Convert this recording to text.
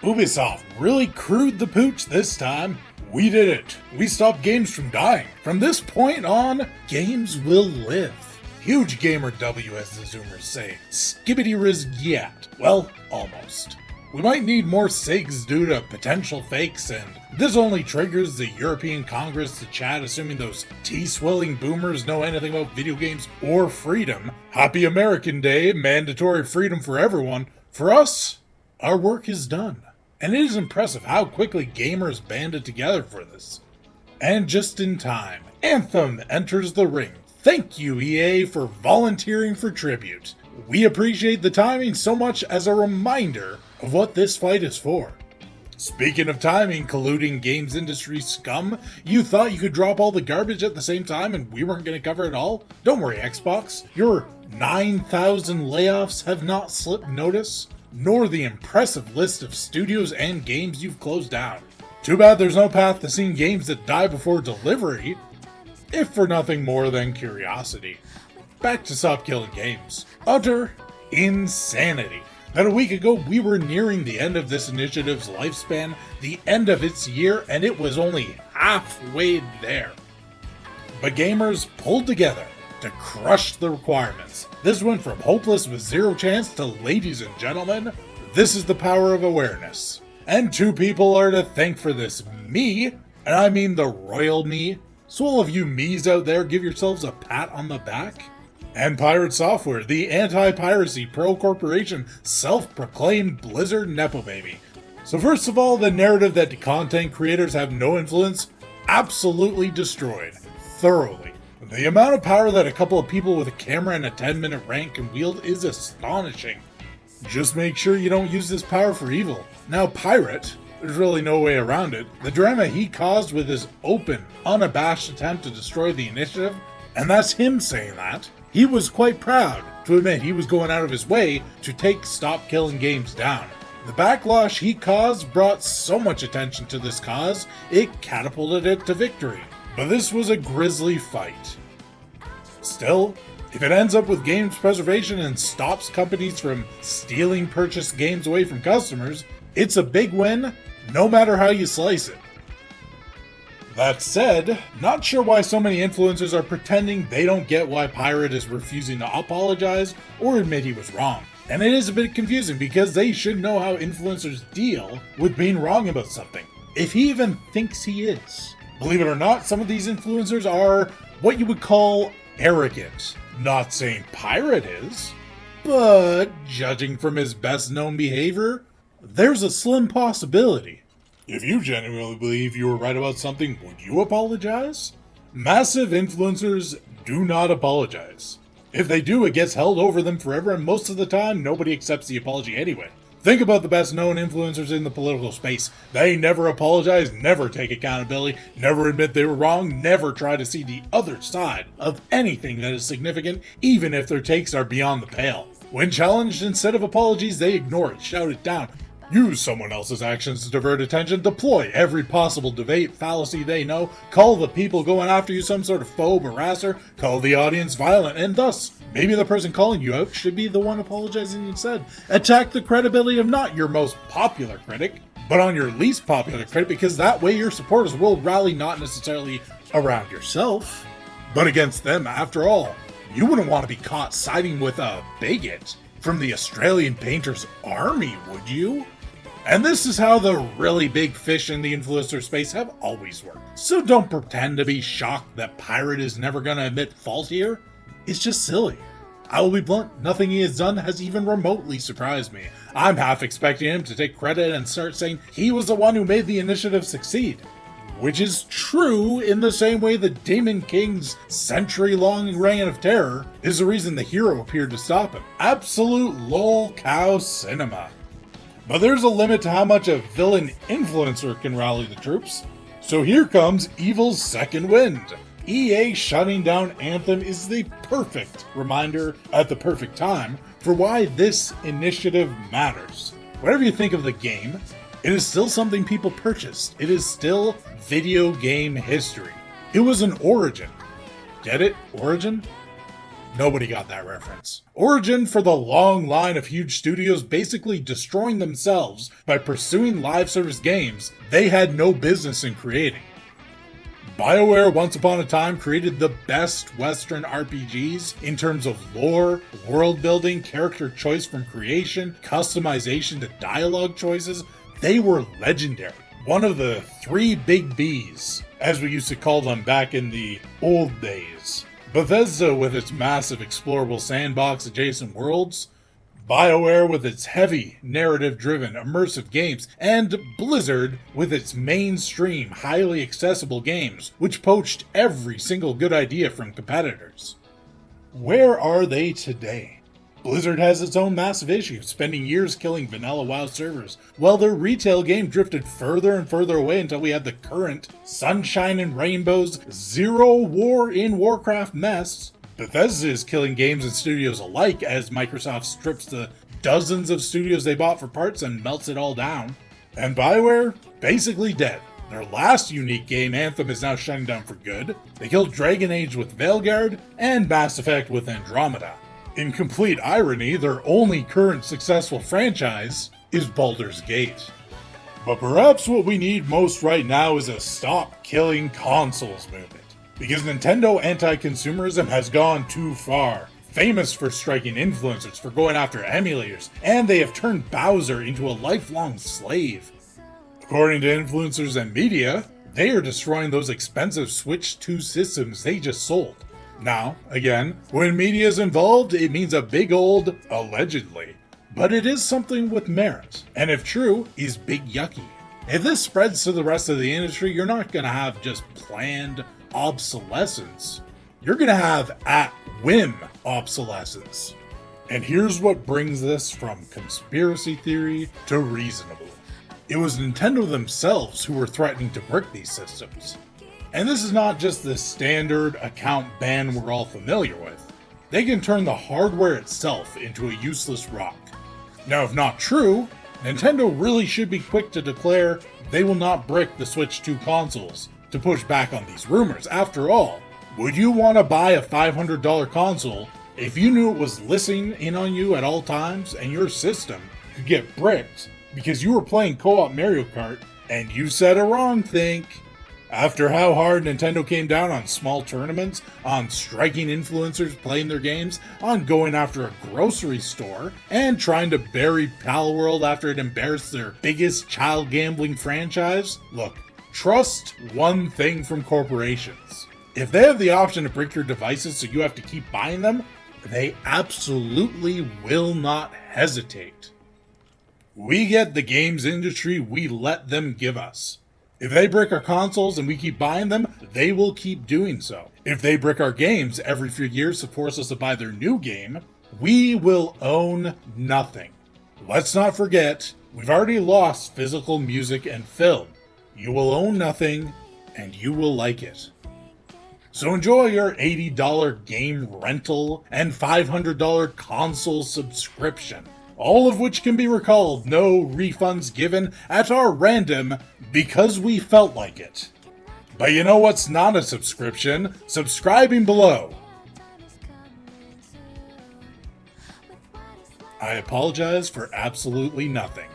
Ubisoft really crewed the pooch this time. We did it. We stopped games from dying. From this point on, games will live. Huge gamer W, as the Zoomers say. Skibbity riz yet. Well, almost. We might need more SIGs due to potential fakes, and this only triggers the European Congress to chat, assuming those tea-swilling boomers know anything about video games or freedom. Happy American Day, mandatory freedom for everyone. For us, our work is done. And it is impressive how quickly gamers banded together for this. And just in time, Anthem enters the ring. Thank you, EA, for volunteering for tribute. We appreciate the timing so much as a reminder of what this fight is for. Speaking of timing, colluding games industry scum, you thought you could drop all the garbage at the same time and we weren't going to cover it all? Don't worry, Xbox. Your 9,000 layoffs have not slipped notice, nor the impressive list of studios and games you've closed down. Too bad there's no path to seeing games that die before delivery, if for nothing more than curiosity. Back to Stop Killing Games. Utter insanity. That a week ago we were nearing the end of this initiative's lifespan, the end of its year, and it was only halfway there. But gamers pulled together to crush the requirements. This went from hopeless with zero chance to, ladies and gentlemen, this is the power of awareness. And two people are to thank for this. Me, and I mean the royal me. So all of you me's out there, give yourselves a pat on the back. And PirateSoftware, the anti-piracy pro-corporation, self-proclaimed Blizzard Nepo baby. So first of all, the narrative that content creators have no influence, absolutely destroyed. Thoroughly. The amount of power that a couple of people with a camera and a 10-minute rant can wield is astonishing. Just make sure you don't use this power for evil. Now Pirate, there's really no way around it, the drama he caused with his open, unabashed attempt to destroy the initiative, and that's him saying that, he was quite proud to admit he was going out of his way to take Stop Killing Games down. The backlash he caused brought so much attention to this cause, it catapulted it to victory. But this was a grisly fight. Still, if it ends up with games preservation and stops companies from stealing purchased games away from customers, it's a big win, no matter how you slice it. That said, not sure why so many influencers are pretending they don't get why Pirate is refusing to apologize or admit he was wrong. And it is a bit confusing because they should know how influencers deal with being wrong about something, if he even thinks he is. Believe it or not, some of these influencers are what you would call arrogant. Not saying Pirate is, but judging from his best known behavior, there's a slim possibility. If you genuinely believe you were right about something, would you apologize? Massive influencers do not apologize. If they do, it gets held over them forever, and most of the time, nobody accepts the apology anyway. Think about the best known influencers in the political space. They never apologize, never take accountability, never admit they were wrong, never try to see the other side of anything that is significant, even if their takes are beyond the pale. When challenged, instead of apologies, they ignore it, shout it down, use someone else's actions to divert attention, deploy every possible debate fallacy they know, call the people going after you some sort of phobe harasser, call the audience violent, and thus, maybe the person calling you out should be the one apologizing instead. Attack the credibility of not your most popular critic, but on your least popular critic, because that way your supporters will rally not necessarily around yourself, but against them. After all, you wouldn't want to be caught siding with a bigot from the Australian Painters Army, would you? And this is how the really big fish in the influencer space have always worked. So don't pretend to be shocked that Pirate is never going to admit fault here. It's just silly. I will be blunt, nothing he has done has even remotely surprised me. I'm half expecting him to take credit and start saying he was the one who made the initiative succeed. Which is true in the same way that Demon King's century-long reign of terror is the reason the hero appeared to stop him. Absolute lol cow cinema. But there's a limit to how much a villain influencer can rally the troops. So here comes evil's second wind. EA shutting down Anthem is the perfect reminder at the perfect time for why this initiative matters. Whatever you think of the game, it is still something people purchased. It is still video game history. It was an origin. Get it? Origin? Nobody got that reference. Origin for the long line of huge studios basically destroying themselves by pursuing live service games they had no business in creating. BioWare once upon a time created the best Western RPGs in terms of lore, world building, character choice from creation, customization to dialogue choices. They were legendary. One of the 3 big Bs, as we used to call them back in the old days. Bethesda with its massive explorable sandbox adjacent worlds, BioWare with its heavy, narrative-driven, immersive games, and Blizzard with its mainstream, highly accessible games, which poached every single good idea from competitors. Where are they today? Blizzard has its own massive issues, spending years killing vanilla WoW servers, while their retail game drifted further and further away until we had the current sunshine and rainbows, zero war in Warcraft mess. Bethesda is killing games and studios alike as Microsoft strips the dozens of studios they bought for parts and melts it all down. And BioWare? Basically dead. Their last unique game, Anthem, is now shutting down for good. They killed Dragon Age with Veilguard and Mass Effect with Andromeda. In complete irony, their only current successful franchise is Baldur's Gate. But perhaps what we need most right now is a stop killing consoles movement. Because Nintendo anti-consumerism has gone too far. Famous for striking influencers, for going after emulators, and they have turned Bowser into a lifelong slave. According to influencers and media, they are destroying those expensive Switch 2 systems they just sold. Now, again, when media is involved, it means a big old allegedly. But it is something with merit, and if true, is big yucky. If this spreads to the rest of the industry, you're not gonna have just planned obsolescence. You're gonna have at-whim obsolescence. And here's what brings this from conspiracy theory to reasonable. It was Nintendo themselves who were threatening to brick these systems. And this is not just the standard account ban we're all familiar with. They can turn the hardware itself into a useless rock. Now, if not true, Nintendo really should be quick to declare they will not brick the Switch 2 consoles to push back on these rumors. After all, would you want to buy a $500 console if you knew it was listening in on you at all times and your system could get bricked because you were playing co-op Mario Kart and you said a wrong think? After how hard Nintendo came down on small tournaments, on striking influencers playing their games, on going after a grocery store, and trying to bury Palworld after it embarrassed their biggest child gambling franchise, look, trust one thing from corporations. If they have the option to brick your devices so you have to keep buying them, they absolutely will not hesitate. We get the games industry we let them give us. If they brick our consoles and we keep buying them, they will keep doing so. If they brick our games every few years to force us to buy their new game, we will own nothing. Let's not forget, we've already lost physical music and film. You will own nothing, and you will like it. So enjoy your $80 game rental and $500 console subscription, all of which can be recalled, no refunds given, at our random because we felt like it. But you know what's not a subscription? Subscribing below. I apologize for absolutely nothing.